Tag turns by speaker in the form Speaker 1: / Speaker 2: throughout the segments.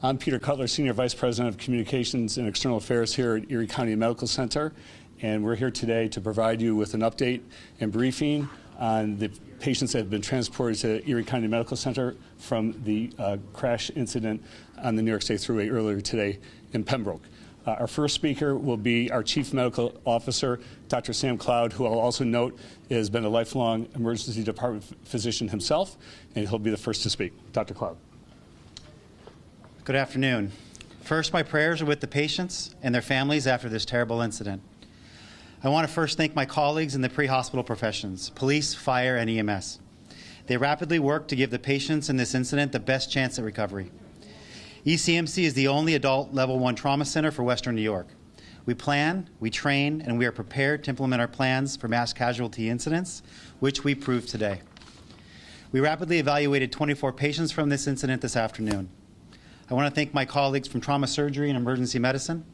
Speaker 1: I'm Peter Cutler, Senior Vice President of Communications and External Affairs here at Erie County Medical Center, and we're here today to provide you with an update and briefing on the patients that have been transported to Erie County Medical Center from the crash incident on the New York State Thruway earlier today in Pembroke. Our first speaker will be our Chief Medical Officer, Dr. Sam Cloud, who I'll also note has been a lifelong emergency department physician himself, and he'll be the first to speak. Dr. Cloud.
Speaker 2: Good afternoon. First, my prayers are with the patients and their families after this terrible incident. I want to first thank my colleagues in the pre-hospital professions, police, fire, and EMS. They rapidly worked to give the patients in this incident the best chance at recovery. ECMC is the only adult Level 1 trauma center for Western New York. We plan, we train, and we are prepared to implement our plans for mass casualty incidents, which we proved today. We rapidly evaluated 24 patients from this incident this afternoon. I want to thank my colleagues from trauma surgery and emergency medicine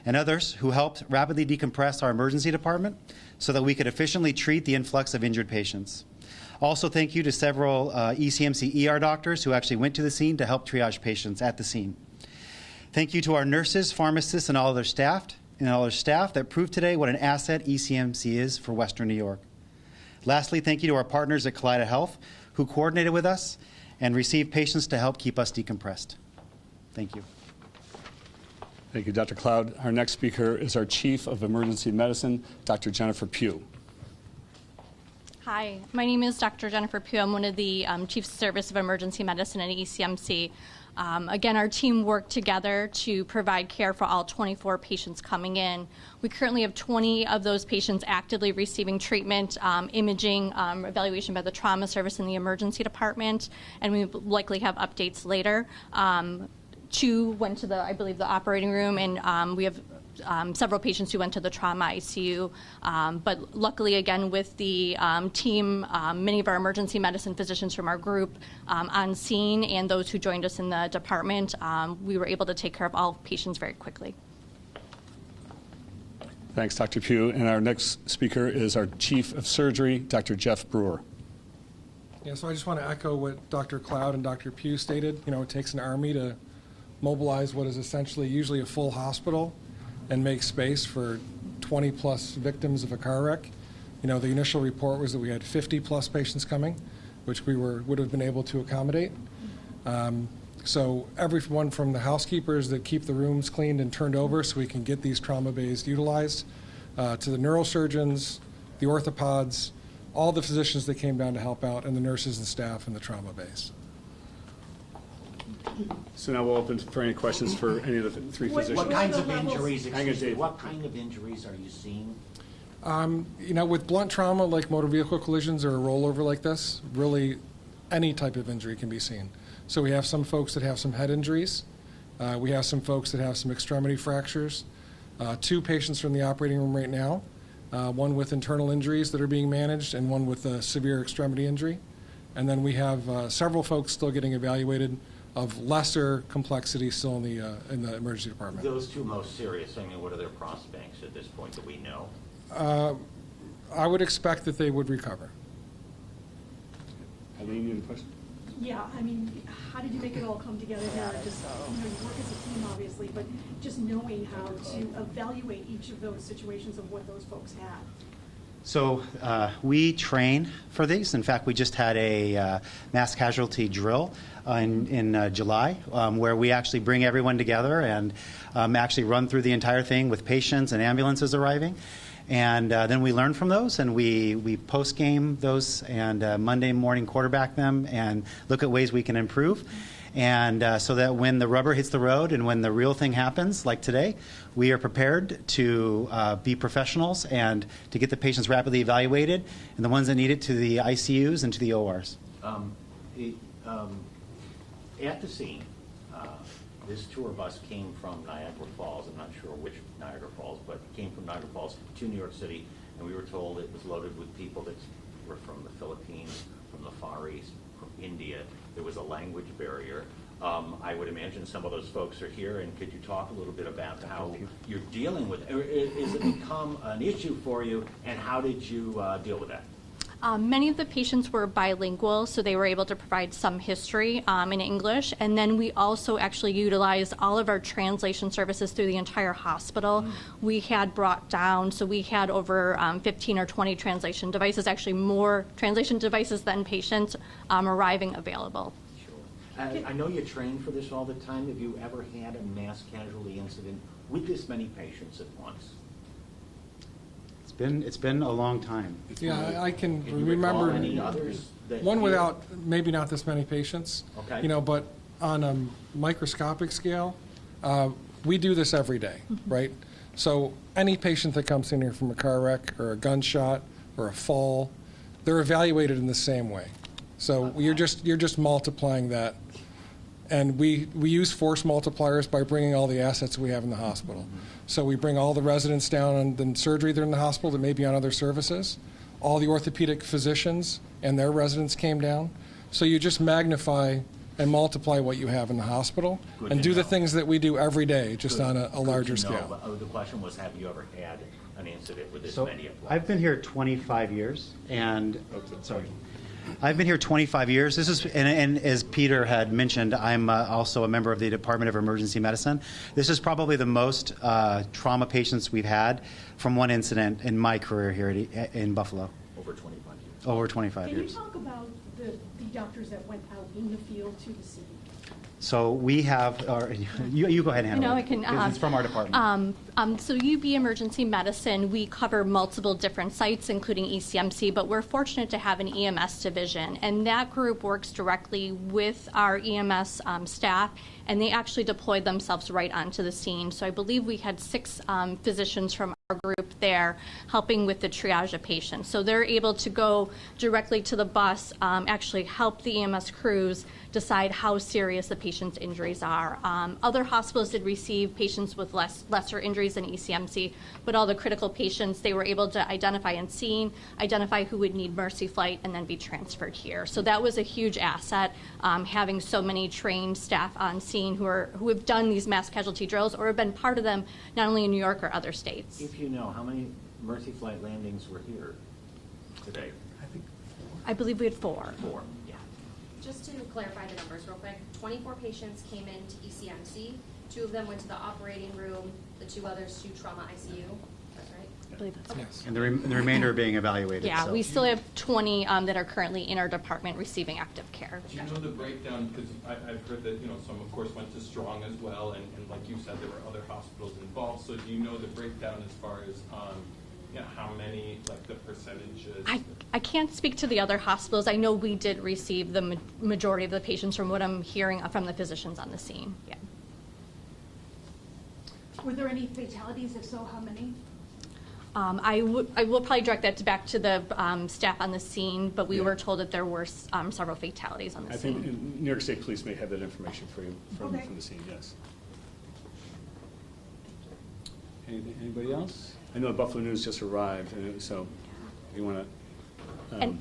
Speaker 2: and others who helped rapidly decompress our emergency department so that we could efficiently treat the influx of injured patients. Also, thank you to several ECMC ER doctors who actually went to the scene to help triage patients at the scene. Thank you to our nurses, pharmacists, and all other staff that proved today what an asset ECMC is for Western New York. Lastly, thank you to our partners at Kaleida Health who coordinated with us and received patients to help keep us decompressed. Thank you.
Speaker 1: Thank you, Dr. Cloud. Our next speaker is our Chief of Emergency Medicine, Dr. Jennifer Pugh.
Speaker 3: Hi, my name is Dr. Jennifer Pugh. I'm one of the Chief Service of Emergency Medicine at ECMC. Again, our team worked together to provide care for all 24 patients coming in. We currently have 20 of those patients actively receiving treatment, imaging, evaluation by the trauma service in the emergency department, and we likely have updates later. 2 went to I believe, the operating room, and we have several patients who went to the trauma ICU. But luckily, again, with the team, many of our emergency medicine physicians from our group on scene and those who joined us in the department, we were able to take care of all patients very quickly.
Speaker 1: Thanks, Dr. Pugh. And our next speaker is our Chief of Surgery, Dr. Jeff Brewer.
Speaker 4: Yeah, so I just want to echo what Dr. Cloud and Dr. Pugh stated. You know, it takes an army to mobilize what is essentially usually a full hospital and make space for 20-plus victims of a car wreck. You know, the initial report was that we had 50-plus patients coming, which we would have been able to accommodate. So everyone from the housekeepers that keep the rooms cleaned and turned over so we can get these trauma bays utilized, to the neurosurgeons, the orthopods, all the physicians that came down to help out, and the nurses and staff in the trauma bays.
Speaker 1: So now we'll open for any questions for any of the 3 physicians.
Speaker 5: What kinds of injuries, what kind of injuries are you seeing?
Speaker 4: You know, with blunt trauma like motor vehicle collisions or a rollover like this, really any type of injury can be seen. So we have some folks that have some head injuries. We have some folks that have some extremity fractures. 2 patients from the operating room right now, one with internal injuries that are being managed and one with a severe extremity injury. And then we have several folks still getting evaluated of lesser complexity still in the emergency department.
Speaker 5: Those 2 most serious, I mean, what are their prospects at this point that we know?
Speaker 4: I would expect that they would recover.
Speaker 1: Eileen, you have a question?
Speaker 6: Yeah, I mean, how did you make it all come together here? Just, you know, you work as a team, obviously, but just knowing how to evaluate each of those situations of what those folks had.
Speaker 2: So we train for these. In fact, we just had a mass casualty drill in July where we actually bring everyone together and actually run through the entire thing with patients and ambulances arriving. And then we learn from those, and we post-game those and Monday morning quarterback them and look at ways we can improve. And so that when the rubber hits the road and when the real thing happens, like today, we are prepared to be professionals and to get the patients rapidly evaluated and the ones that need it to the ICUs and to the ORs.
Speaker 5: At the scene, this tour bus came from Niagara Falls. I'm not sure which Niagara Falls, but it came from Niagara Falls to New York City, and we were told it was loaded with people that were from the Philippines, from the Far East, from India. There was a language barrier. I would imagine some of those folks are here, and could you talk a little bit about how you're dealing with it? Is it become an issue for you, and how did you deal with that?
Speaker 3: Many of the patients were bilingual, so they were able to provide some history in English. And then we also actually utilized all of our translation services through the entire hospital. We had brought down, so we had over 15 or 20 translation devices, actually more translation devices than patients arriving available.
Speaker 5: Sure. I know you train for this all the time. Have you ever had a mass casualty incident with this many patients at once?
Speaker 2: It's been a long time.
Speaker 4: Yeah, I can
Speaker 5: Can you recall
Speaker 4: remember
Speaker 5: any others that
Speaker 4: one
Speaker 5: you-
Speaker 4: without, maybe not this many patients.
Speaker 5: Okay.
Speaker 4: You know, but on a microscopic scale, we do this every day, right? So any patient that comes in here from a car wreck or a gunshot or a fall, they're evaluated in the same way. So you're just multiplying that. And we use force multipliers by bringing all the assets we have in the hospital. So we bring all the residents down on the surgery that are in the hospital that may be on other services. All the orthopedic physicians and their residents came down. So you just magnify and multiply what you have in the hospital
Speaker 5: Good
Speaker 4: and
Speaker 5: to
Speaker 4: do the
Speaker 5: know.
Speaker 4: things that we do every day, just on a larger
Speaker 5: Good to know.
Speaker 4: scale.
Speaker 5: But, the question was, have you ever had an incident with this
Speaker 2: So
Speaker 5: many at once?
Speaker 2: I've been here 25 years, and I've been here 25 years. This is, and as Peter had mentioned, I'm also a member of the Department of Emergency Medicine. This is probably the most trauma patients we've had from one incident in my career here in Buffalo.
Speaker 5: Over 25 years.
Speaker 2: Over 25
Speaker 6: Can you
Speaker 2: years.
Speaker 6: talk about the doctors that went out in the field to the scene?
Speaker 2: So we have, or you go ahead and handle
Speaker 3: No,
Speaker 2: it.
Speaker 3: I can.
Speaker 2: Because it's from our department.
Speaker 3: So UB Emergency Medicine, we cover multiple different sites, including ECMC, but we're fortunate to have an EMS division, and that group works directly with our EMS staff, and they actually deployed themselves right onto the scene. So I believe we had 6 physicians from our group there helping with the triage of patients. So they're able to go directly to the bus, actually help the EMS crews decide how serious the patient's injuries are. Other hospitals did receive patients with lesser injuries than ECMC, but all the critical patients, they were able to identify on scene, identify who would need mercy flight, and then be transferred here. So that was a huge asset, having so many trained staff on scene who have done these mass casualty drills or have been part of them, not only in New York or other states.
Speaker 5: If you know, how many Mercy Flight landings were here today?
Speaker 3: I believe we had 4.
Speaker 5: 4. Yeah.
Speaker 7: Just to clarify the numbers real quick, 24 patients came into ECMC, 2 of them went to the operating room, the 2 others to trauma ICU, that's right?
Speaker 3: I believe that's
Speaker 4: Yes.
Speaker 2: And the remainder are being evaluated.
Speaker 3: Yeah,
Speaker 2: so.
Speaker 3: we still have 20 that are currently in our department receiving active care.
Speaker 8: Do you know the breakdown, because I've heard that, some of course went to Strong as well, and like you said, there were other hospitals involved, so do you know the breakdown as far as, how many, like the percentages?
Speaker 3: I can't speak to the other hospitals. I know we did receive the majority of the patients from what I'm hearing from the physicians on the scene, yeah.
Speaker 6: Were there any fatalities? If so, how many?
Speaker 3: I will probably direct that back to the staff on the scene, but we were told that there were several fatalities on the
Speaker 1: I think
Speaker 3: scene.
Speaker 1: New York State Police may have that information for you from
Speaker 6: Okay.
Speaker 1: the scene, yes. Anybody else? I know Buffalo News just arrived, and so you want to...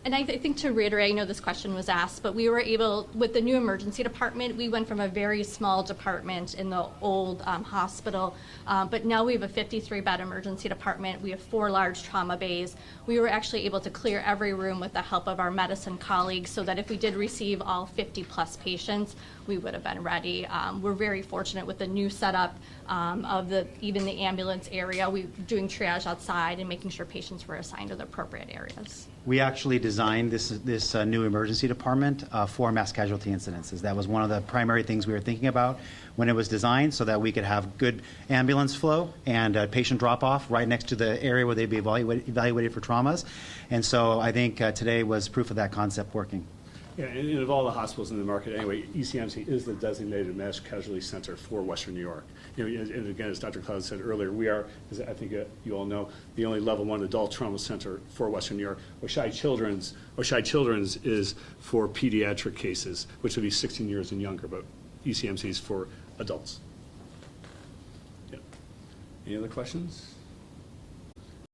Speaker 3: And I think to reiterate, I know this question was asked, but we were able, with the new emergency department, we went from a very small department in the old hospital, but now we have a 53-bed emergency department. We have 4 large trauma bays. We were actually able to clear every room with the help of our medicine colleagues so that if we did receive all 50-plus patients, we would have been ready. We're very fortunate with the new setup of even the ambulance area. We're doing triage outside and making sure patients were assigned to the appropriate areas.
Speaker 2: We actually designed this new emergency department for mass casualty incidences. That was one of the primary things we were thinking about when it was designed, so that we could have good ambulance flow and patient drop-off right next to the area where they'd be evaluated for traumas. And so I think today was proof of that concept working.
Speaker 1: Yeah, and of all the hospitals in the market anyway, ECMC is the designated mass casualty center for Western New York. And again, as Dr. Cloud said earlier, we are, as I think you all know, the only level 1 adult trauma center for Western New York. Oshai Children's is for pediatric cases, which would be 16 years and younger, but ECMC is for adults. Yeah. Any other questions?